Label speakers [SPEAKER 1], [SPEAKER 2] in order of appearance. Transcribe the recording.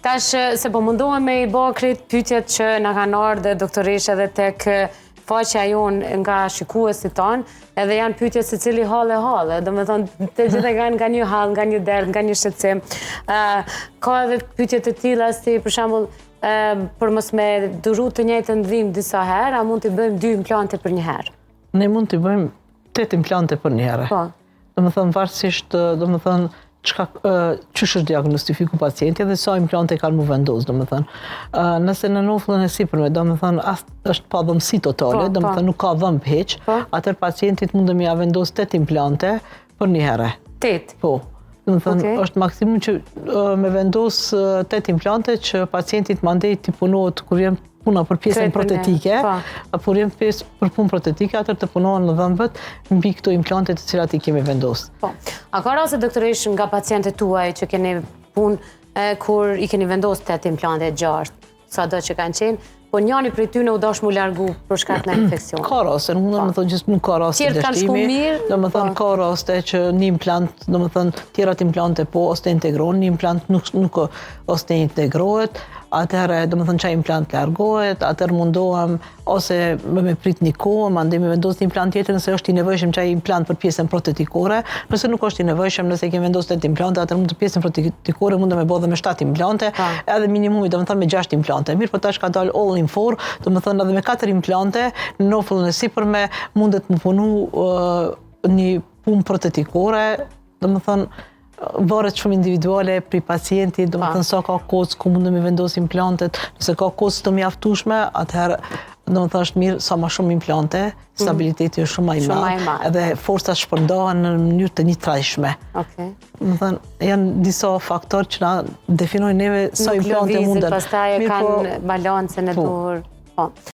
[SPEAKER 1] Tash, se po mundohem me I bë krejt pyetjet që na kanë ardhur dhe doktoresh edhe tek faqja jonë nga shikuesit tonë, edhe janë pyetje se cili hall, domethënë të gjitha kanë nga një hall, nga një derdh, nga një shqetësim. Ka edhe pyetje të tilla si për shembull për mos me duru të njëjtën ndhim disa herë, a mund të bëjmë 2 implante për një herë?
[SPEAKER 2] Ne mund të bëjmë 8 implante për një herë.
[SPEAKER 1] Po.
[SPEAKER 2] Domethënë varësisht, domethënë ç'është diagnostifiku pacienti dhe sa implante kanë mu vendos, domethënë. Nëse në nofllën e sipërme, domethënë është pa dhëmsi totale, domethënë nuk ka dhëmb hiç, atëherë pacientit mundem ia vendos 8 implante për një herë.
[SPEAKER 1] 8?
[SPEAKER 2] Po. Domethënë është maksimum që me vendos 8 implante që pacientit mandej t'i punohet kur vjen puna për pjesën protetike, por vjen pjesë për punë protetike, atëherë të punohen në dhëmbët mbi këto implante të cilat I kemi vendosur.
[SPEAKER 1] Po. A ka raste doktoresh nga pacientët tuaj që keni punë kur I keni vendosur 8 implante 6, sado që kanë qenë, po njëri prej tyre u dash mu largu për shkak të infeksionit?
[SPEAKER 2] Ka raste, nuk do të thonë gjithmonë ka raste dështimi. Domethënë ka raste që një implant, domethënë tjerat implante po ose të integrohen, një implant nuk ose të integrohet. Atëherë, domethënë çaj implant largohet, atëherë mundohem ose me prit një kohë, mandej me vendos një implant tjetër nëse është I nevojshëm çaj implant për pjesën protetikore, nëse nuk është I nevojshëm, nëse kemi vendosur 8 implante, atëherë mund të pjesën protetikore mundem me bë edhe me 7 implante, edhe minimumi domethënë me 6 implante. Mirë, po tash ka dalë all in 4, domethënë edhe me 4 implante në nofllën e sipërme mundet më punu një punë protetikore, domethënë varet shumë individuale pri pacientit, domethënë sa ka kocë ku mundem I vendos implantet, nëse ka kocë të mjaftueshme, atëherë domethënë është mirë sa më shumë implante, stabiliteti është shumë më I madh, edhe forcat shpërndahen në mënyrë të njëtrajtshme. Domethënë janë disa faktorë që na definojnë neve sa implante munden.
[SPEAKER 1] Pastaj kanë balancën e dur.